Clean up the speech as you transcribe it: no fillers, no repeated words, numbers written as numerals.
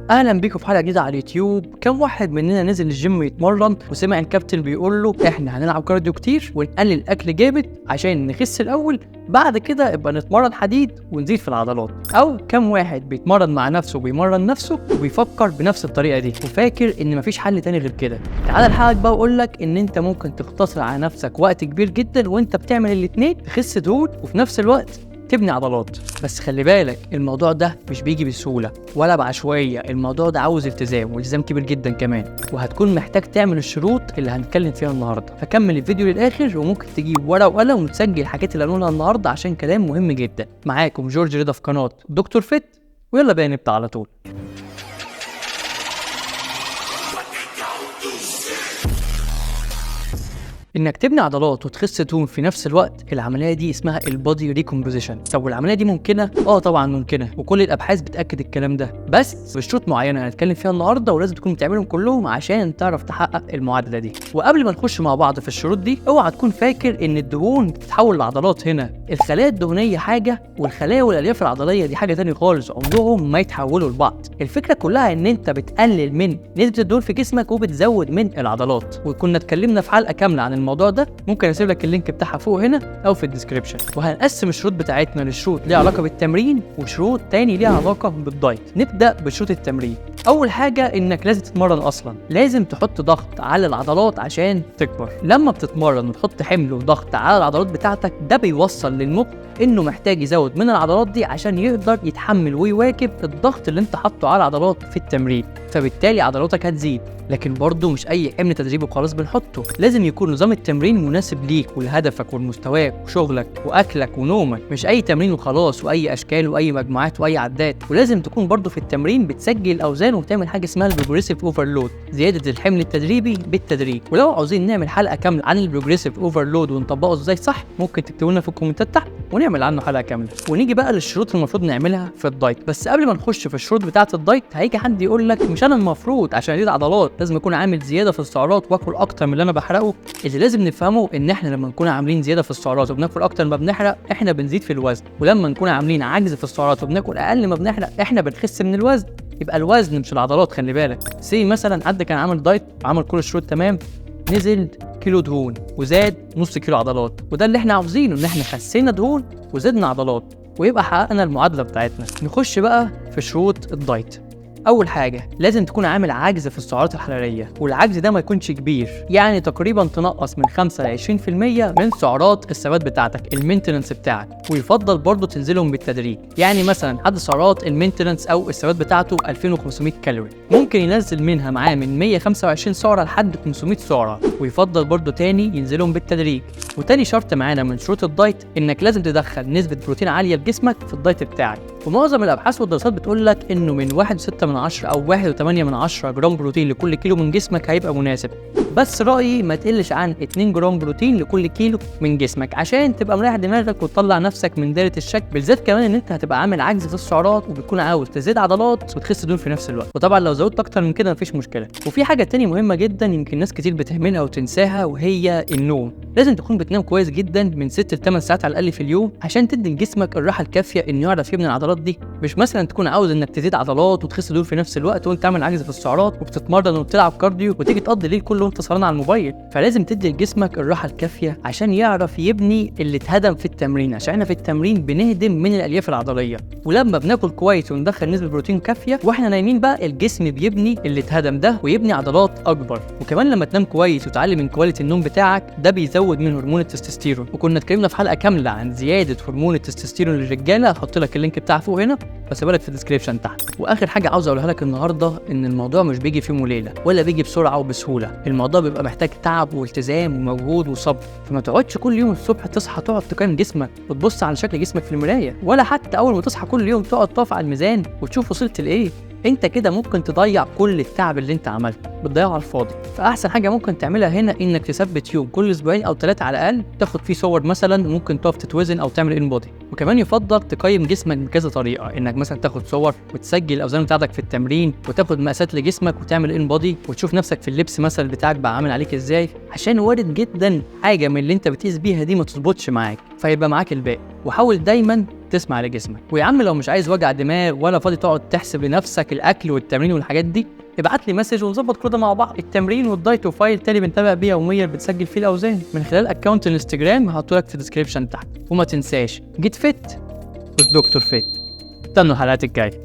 اهلا بيكم في حلقه جديده على اليوتيوب. كم واحد مننا نزل الجيم يتمرن وسمع الكابتن بيقول له احنا هنلعب كارديو كتير ونقلل الاكل جامد عشان نخس الاول، بعد كده يبقى نتمرن حديد ونزيد في العضلات؟ او كم واحد بيتمرن مع نفسه وبيمرن نفسه وبيفكر بنفس الطريقه دي وفاكر ان مفيش حل تاني غير كده؟ تعالى الحلقه بقى واقول لك ان انت ممكن تختصر على نفسك وقت كبير جدا وانت بتعمل الاتنين، تخس دهون وفي نفس الوقت تبني عضلات. بس خلي بالك الموضوع ده مش بيجي بسهوله ولا بعشوائيه، الموضوع ده عاوز التزام والتزام كبير جدا كمان، وهتكون محتاج تعمل الشروط اللي هنتكلم فيها النهارده. فكمل الفيديو للاخر، وممكن تجيب ورقه وقلم وتسجل الحاجات اللي هنقولها النهارده عشان كلام مهم جدا. معاكم جورج رضا في قناه دكتور فيت، ويلا بقى نبدا على طول. انك تبني عضلات وتخس دهون في نفس الوقت، العمليه دي اسمها البودي ريكومبوزيشن. طب والعمليه دي ممكنه؟ طبعا ممكنه، وكل الابحاث بتاكد الكلام ده، بس بشروط معينه هنتكلم فيها النهارده، ولازم تكون بتعملهم كلهم عشان تعرف تحقق المعادله دي. وقبل ما نخش مع بعض في الشروط دي، اوعى تكون فاكر ان الدهون بتتحول لعضلات. هنا الخلايا الدهنيه حاجه والخلايا والالياف العضليه دي حاجه ثانيه خالص، عمرهم ما يتحولوا لبعض. الفكره كلها ان انت بتقلل من نسبه الدهون في جسمك وبتزود من العضلات، وكنا اتكلمنا في حلقه كامله عن الموضوع ده، ممكن اسيب لك اللينك بتاعها فوق هنا او في الديسكريبشن. وهنقسم الشروط بتاعتنا لشروط ليها علاقه بالتمرين وشروط تاني ليها علاقه بالدايت. نبدا بشروط التمرين. اول حاجه انك لازم تتمرن اصلا، لازم تحط ضغط على العضلات عشان تكبر. لما بتتمرن وتحط حمل وضغط على العضلات بتاعتك، ده بيوصل للمخ انه محتاج يزود من العضلات دي عشان يقدر يتحمل ويواكب الضغط اللي انت حاطه على العضلات في التمرين، فبالتالي عضلاتك هتزيد. لكن برضه مش اي حمل تدريبي وخلاص بنحطه، لازم يكون نظام التمرين مناسب ليك ولهدفك ولمستواك وشغلك واكلك ونومك، مش اي تمرين وخلاص واي اشكال واي مجموعات واي عدات. ولازم تكون برضه في التمرين بتسجل الاوزان وتعمل حاجه اسمها البروجريسيف اوفرلود، زياده الحمل التدريبي بالتدريج. ولو عاوزين نعمل حلقه كامله عن البروجريسيف اوفرلود ونطبقه ازاي صح، ممكن تكتبوا لنا في الكومنتات تحت ونعمل عنه حلقه كامله. ونيجي بقى للشروط المفروض نعملها في الدايت. بس قبل ما نخش في الشروط بتاعه الدايت، هيجي حد يقول لك مش انا المفروض عشان ازيد عضلات لازم اكون عامل زياده في السعرات واكل اكتر من اللي انا بحرقه؟ اللي لازم نفهمه ان احنا لما نكون عاملين زياده في السعرات وبناكل اكتر ما بنحرق، احنا بنزيد في الوزن، ولما نكون عاملين عجز في السعرات وبناكل اقل ما بنحرق، احنا بنخس من الوزن. يبقى الوزن مش العضلات. خلي بالك، مثلا حد كان عامل دايت وعمل كل الشروط تمام، نزل كيلو دهون وزاد نص كيلو عضلات، وده اللي احنا عاوزينه، ان احنا خسينا دهون وزدنا عضلات ويبقى حققنا المعادله بتاعتنا. نخش بقى في شروط الدايت. اول حاجه لازم تكون عامل عجز في السعرات الحراريه، والعجز ده ما يكونش كبير، يعني تقريبا تنقص من 5 ل 20% من سعرات الثبات بتاعتك، المينتننس بتاعك. ويفضل برضه تنزلهم بالتدريج، يعني مثلا حد سعرات المينتننس او الثبات بتاعته 2500 كالوري، ممكن ينزل منها معاه من 125 سعره لحد 500 سعره، ويفضل برضه تاني ينزلهم بالتدريج. وتاني شرط معانا من شروط الدايت انك لازم تدخل نسبه بروتين عاليه لجسمك في الدايت بتاعك. ومعظم الابحاث والدراسات بتقول لك انه من 1.6 او 1.8 جرام بروتين لكل كيلو من جسمك هيبقى مناسب، بس رايي ما تقلش عن 2 جرام بروتين لكل كيلو من جسمك عشان تبقى مريح دماغك وتطلع نفسك من دايره الشك، بالذات كمان ان انت هتبقى عامل عجز في السعرات وبتكون عاوز تزيد عضلات وتخس دهون في نفس الوقت. وطبعا لو زودت اكتر من كده مفيش مشكله. وفي حاجه تانية مهمه جدا يمكن ناس كتير بتهملها وتنساها، وهي النوم. لازم تكون بتنام كويس جدا من 6 ل 8 ساعات على الاقل في اليوم عشان تدي لجسمك الراحه الكافيه انه يعرف يبني العضلات دي. مش مثلا تكون عاوز انك تزيد عضلات وتخس دهون في نفس الوقت وانت عامل عجز في السعرات وبتتمرن وبتلعب كارديو وتيجي تقضي الليل كله وانت سهران على الموبايل. فلازم تدي لجسمك الراحه الكافيه عشان يعرف يبني اللي اتهدم في التمرين، عشان احنا في التمرين بنهدم من الالياف العضليه، ولما بناكل كويس وندخل نسبه بروتين كافيه واحنا نايمين بقى، الجسم بيبني اللي اتهدم ده ويبني عضلات اكبر. وكمان لما تنام كويس وتعلي من كواليتي النوم بتاعك، ده بيزود من هرمون التستوستيرون، وكنا اتكلمنا في حلقه كامله عن زياده هرمون التستوستيرون للرجاله، هحط لك اللينك بتاعها فوق هنا، بس بالك في الديسكريبشن تحت. واخر حاجه عاوز اقولها لك النهارده، ان الموضوع مش بيجي في يوم وليله ولا بيجي بسرعه وبسهوله، الموضوع بيبقى محتاج تعب والتزام ومجهود وصبر. فما تقعدش كل يوم الصبح تصحى تقعد تقيم جسمك وتبص على شكل جسمك في المرايه، ولا حتى اول ما تصحى كل يوم تقعد تقف على الميزان وتشوف وصلت لايه. انت كده ممكن تضيع كل التعب اللي انت عملته، بتضيعه على الفاضي. فاحسن حاجه ممكن تعملها هنا انك تثبت يوم كل اسبوعين او 3 على الاقل تاخد فيه صور، مثلا ممكن تقف تتوزن او تعمل ان بودي. وكمان يفضل تقيم جسمك بكذا طريقه، انك مثلا تاخد صور وتسجل الاوزان بتاعتك في التمرين وتاخد مقاسات لجسمك وتعمل ان بودي وتشوف نفسك في اللبس مثلا بتاعك بقى عامل عليك ازاي، عشان وارد جدا حاجه من اللي انت بتقيس بيها دي ما تظبطش معاك فيبقى معاك الباقي. وحاول دايما تسمع لجسمك. ويا عم لو مش عايز وجع دماغ ولا فاضي تقعد تحسب لنفسك الاكل والتمرين والحاجات دي، ابعت لي مسج ونظبط كل ده مع بعض. التمرين والدايت وفايل تاني بنتابع بيه يوميا بتسجل فيه الاوزان من خلال اكونت الانستجرام هحطه لك في الديسكربشن تحت. وما تنساش جيت فيت مش دكتور فيت. استنوا الحلقات الجايه.